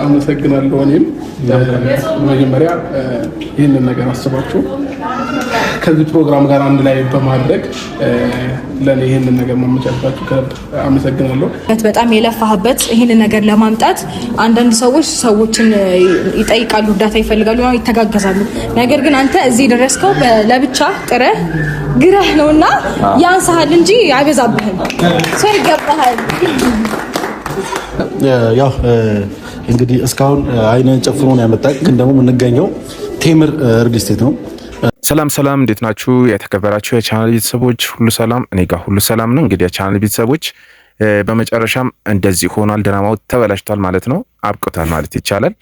አመሰግናለሁ። እኔም መጀመሪያ ይህንን ነገር አስባችሁ ከዚህ ፕሮግራም ጋር አንድ ላይ በማድረግ ለኔ ይሄንን ነገር ማመቻቸታችሁ አመሰግናለሁ። በጣም የለፋህበት ይሄንን ነገር ለማምጣት አንዳንድ ሰዎችን ይጠይቃሉ፣ እርዳታ ይፈልጋሉ፣ ይተጋገዛሉ። ነገር ግን አንተ እዚህ ደረስከው ለብቻ ጥረህ ግረህ ነውና ያንሳሃል እንጂ አይበዛብህም። ሰው ይገባሃል። ያው እንግዲህ እስካሁን አይነን ጨፍኖ ነው ያመጣኝ፣ ግን ደግሞ የምንገኘው ቴምር ሪል ስቴት ነው። ሰላም እንዴት ናችሁ? የተከበራችሁ የቻናል ቤተሰቦች ሁሉ ሰላም፣ እኔ ጋር ሁሉ ሰላም ነው። እንግዲህ የቻናል ቤተሰቦች በመጨረሻም እንደዚህ ሆኗል። ድራማው ተበላሽቷል ማለት ነው፣ አብቅቷል ማለት ይቻላል።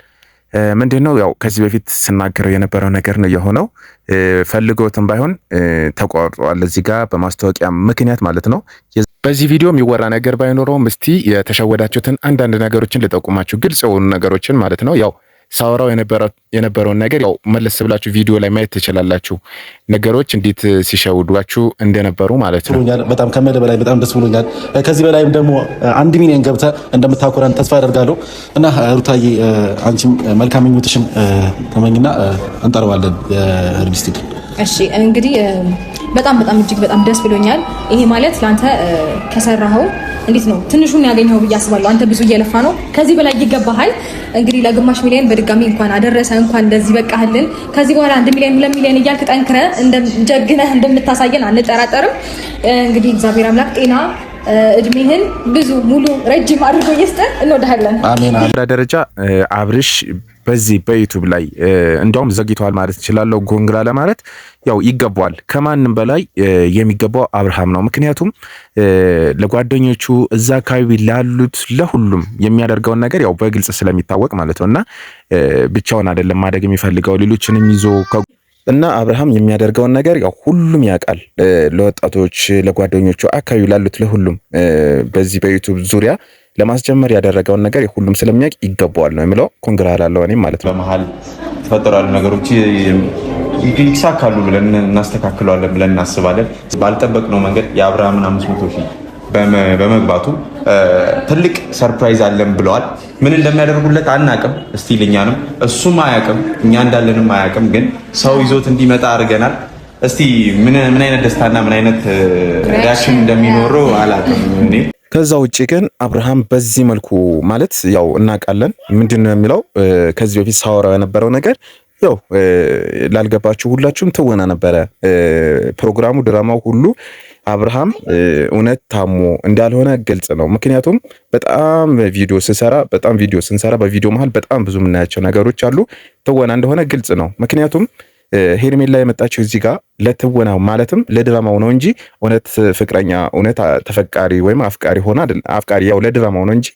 ምንድነው ያው ከዚህ በፊት ስናገረው የነበረው ነገር ነው የሆነው። ፈልገውትም ባይሆን ተቋርጧል እዚህ ጋር በማስታወቂያ ምክንያት ማለት ነው። በዚህ ቪዲዮ የሚወራ ነገር ባይኖረውም እስቲ የተሸወዳችሁትን አንዳንድ ነገሮችን ልጠቁማችሁ፣ ግልጽ የሆኑ ነገሮችን ማለት ነው። ያው ሳወራው የነበረውን ነገር ያው መለስ ብላችሁ ቪዲዮ ላይ ማየት ትችላላችሁ። ነገሮች እንዴት ሲሸውዷችሁ እንደነበሩ ማለት ነው። በጣም ከመደ በላይ በጣም ደስ ብሎኛል። ከዚህ በላይም ደግሞ 1 ሚሊዮን ገብተህ እንደምታኮራን ተስፋ አደርጋለሁ እና ሩታዬ አንቺም መልካም ምኞትሽን ተመኝና እንጠራዋለን የሪል ስቴት። እሺ እንግዲህ በጣም እጅግ በጣም ደስ ብሎኛል። ይሄ ማለት ላንተ ከሰራኸው እንዴት ነው ትንሹን ያገኘው ብዬ አስባለሁ። አንተ ብዙ እየለፋ ነው፣ ከዚህ በላይ ይገባሃል። እንግዲህ ለግማሽ ሚሊዮን በድጋሚ እንኳን አደረሰ፣ እንኳን እንደዚህ በቃህልን። ከዚህ በኋላ 1 ሚሊዮን 2 ሚሊዮን እያልክ ጠንክረህ ጀግነህ እንደምታሳየን አንጠራጠርም። እንግዲህ እግዚአብሔር አምላክ ጤና እድሜህን ብዙ ሙሉ ረጅም አድርጎ ይስጥህ። እንወድሃለን። አሜን። ደረጃ አብርሽ በዚህ በዩቲዩብ ላይ እንደውም ዘግይቷል ማለት እችላለሁ። ጎንግራ ለማለት ያው ይገባዋል። ከማንም በላይ የሚገባው አብርሃም ነው። ምክንያቱም ለጓደኞቹ እዛ አካባቢ ላሉት ለሁሉም የሚያደርገውን ነገር ያው በግልጽ ስለሚታወቅ ማለት ነውና ብቻውን አይደለም ማደግ የሚፈልገው ሌሎችንም ይዞ እና አብርሃም የሚያደርገውን ነገር ያው ሁሉም ያውቃል። ለወጣቶች ለጓደኞቹ አካባቢ ላሉት ለሁሉም በዚህ በዩቲዩብ ዙሪያ ለማስጀመር ያደረገውን ነገር ሁሉም ስለሚያውቅ ይገባዋል ነው የምለው። ኮንግራ አላለው እኔም ማለት ነው። በመሀል ተፈጠራሉ ነገሮች ይሳካሉ ብለን እናስተካክለዋለን ብለን እናስባለን። ባልጠበቅነው መንገድ የአብርሃምን 500,000 በመግባቱ ትልቅ ሰርፕራይዝ አለን ብለዋል። ምን እንደሚያደርጉለት አናቅም። እስቲ ለኛንም እሱም አያቅም፣ እኛ እንዳለንም አያቅም። ግን ሰው ይዞት እንዲመጣ አድርገናል። እስቲ ምን አይነት ደስታና ምን አይነት ሪአክሽን እንደሚኖረው አላቅም እኔ። ከዛ ውጪ ግን አብርሃም በዚህ መልኩ ማለት ያው እናውቃለን። ምንድነው የሚለው ከዚህ በፊት ሳወራው የነበረው ነገር ያው ላልገባችሁ ሁላችሁም ትወና ነበረ ፕሮግራሙ ድራማው ሁሉ አብርሃም እውነት ታሞ እንዳልሆነ ግልጽ ነው። ምክንያቱም በጣም ቪዲዮ ስንሰራ በቪዲዮ መሃል በጣም ብዙ የምናያቸው ነገሮች አሉ። ትወና እንደሆነ ግልጽ ነው። ምክንያቱም ሄርሜላ የመጣችው እዚህ ጋር ለትወናው ማለትም ለድራማው ነው እንጂ እውነት ፍቅረኛ እውነት ተፈቃሪ ወይም አፍቃሪ ሆነ አይደል። አፍቃሪ ያው ለድራማው ነው እንጂ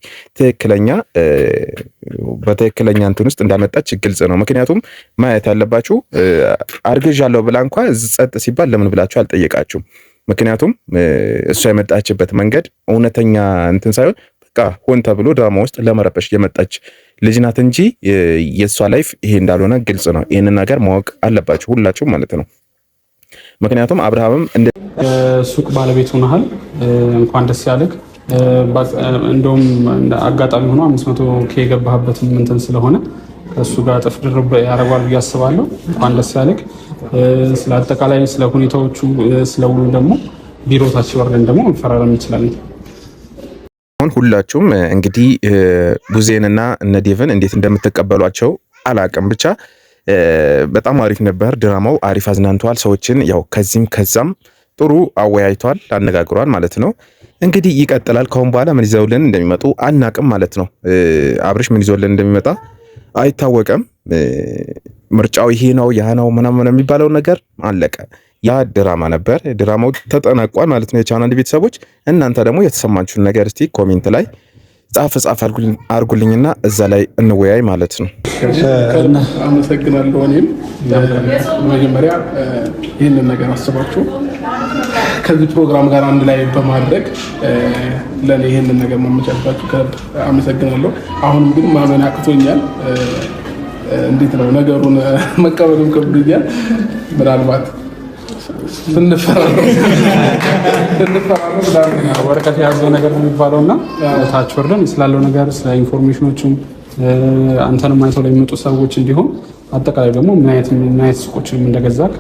በትክክለኛ እንትን ውስጥ እንዳመጣች ግልጽ ነው። ምክንያቱም ማየት ያለባችሁ አርግዣለሁ ብላ እንኳን ጸጥ ሲባል ለምን ብላችሁ አልጠየቃችሁም? ምክንያቱም እሷ የመጣችበት መንገድ እውነተኛ እንትን ሳይሆን በቃ ሆን ተብሎ ድራማ ውስጥ ለመረበሽ የመጣች ልጅ ናት እንጂ የሷ ላይፍ ይሄ እንዳልሆነ ግልጽ ነው። ይሄንን ነገር ማወቅ አለባችሁ ሁላችሁም ማለት ነው። ምክንያቱም አብርሃምም እንደ ሱቅ ባለቤት ሆነሃል፣ እንኳን ደስ ያለህ። እንደውም አጋጣሚ ሆኖ 500,000 የገባህበት እንትን ስለሆነ ከሱ ጋር እጥፍ ድርብ ያደርጋል ብዬ አስባለሁ። እንኳን ደስ ያለህ። ስለ አጠቃላይ ስለ ሁኔታዎቹ ስለሁሉ ደግሞ ቢሮታችን ወርደን ደግሞ መፈራረም እንችላለን። ሁላችሁም እንግዲህ ቡዜንና እነ ዴቭን እንዴት እንደምትቀበሏቸው አላቅም። ብቻ በጣም አሪፍ ነበር ድራማው፣ አሪፍ አዝናንተዋል ሰዎችን። ያው ከዚህም ከዛም ጥሩ አወያይቷል፣ አነጋግሯል ማለት ነው። እንግዲህ ይቀጥላል። ከአሁን በኋላ ምን ይዘውልን እንደሚመጡ አናቅም ማለት ነው። አብርሽ ምን ይዘውልን እንደሚመጣ አይታወቅም። ምርጫው ይሄ ነው ያ ነው ምናምን የሚባለው ነገር አለቀ። ያ ድራማ ነበር፣ ድራማው ተጠናቋል ማለት ነው። የቻናል ቤተሰቦች እናንተ ደግሞ የተሰማችሁን ነገር እስቲ ኮሜንት ላይ ጻፍ አርጉልኝና እዛ ላይ እንወያይ ማለት ነው። አመሰግናለሁ። እኔም መጀመሪያ ይህንን ነገር አስባችሁ ከዚህ ፕሮግራም ጋር አንድ ላይ በማድረግ ለኔ ይህንን ነገር ማመቻቸታችሁ አመሰግናለሁ። አሁንም ግን ማመን አቅቶኛል። እንዴት ነው ነገሩን መቀበሉም ከብዶኛል። ምናልባት ስንፈራረም ወረቀት የያዘው ነገር የሚባለውና ታች ወርደን ስላለው ነገር ስለ ኢንፎርሜሽኖቹም አንተንም አይተው ለሚመጡ ሰዎች እንዲሆን አጠቃላይ ደግሞ ምን አይነት ሱቆችንም እንደገዛክ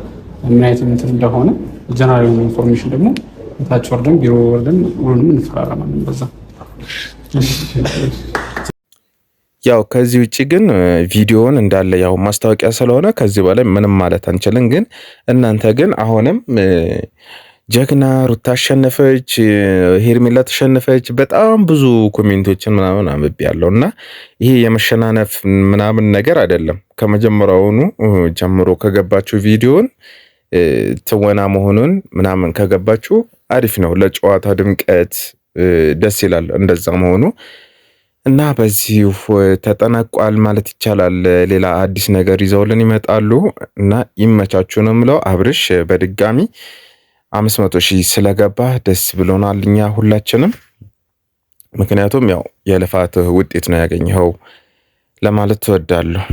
ምን አይነት እንትን እንደሆነ ጀነራል ኢንፎርሜሽን ደግሞ ታች ወርደን ቢሮ ወርደን ሁሉንም እንፈራረማለን በዛ። ያው ከዚህ ውጪ ግን ቪዲዮውን እንዳለ ያው ማስታወቂያ ስለሆነ ከዚህ በላይ ምንም ማለት አንችልም። ግን እናንተ ግን አሁንም ጀግና ሩታ አሸነፈች፣ ሄርሜላ ተሸነፈች በጣም ብዙ ኮሜንቶችን ምናምን አንብቤያለሁ እና ይሄ የመሸናነፍ ምናምን ነገር አይደለም። ከመጀመሪያውኑ ጀምሮ ከገባችሁ ቪዲዮውን ትወና መሆኑን ምናምን ከገባችሁ አሪፍ ነው። ለጨዋታ ድምቀት ደስ ይላል እንደዛ መሆኑ እና በዚሁ ተጠናቋል ማለት ይቻላል። ሌላ አዲስ ነገር ይዘውልን ይመጣሉ እና ይመቻችሁ ነው የምለው። አብርሽ በድጋሚ 500,000 ስለገባ ደስ ብሎናል እኛ ሁላችንም። ምክንያቱም ያው የልፋትህ ውጤት ነው ያገኘኸው ለማለት ትወዳለሁ።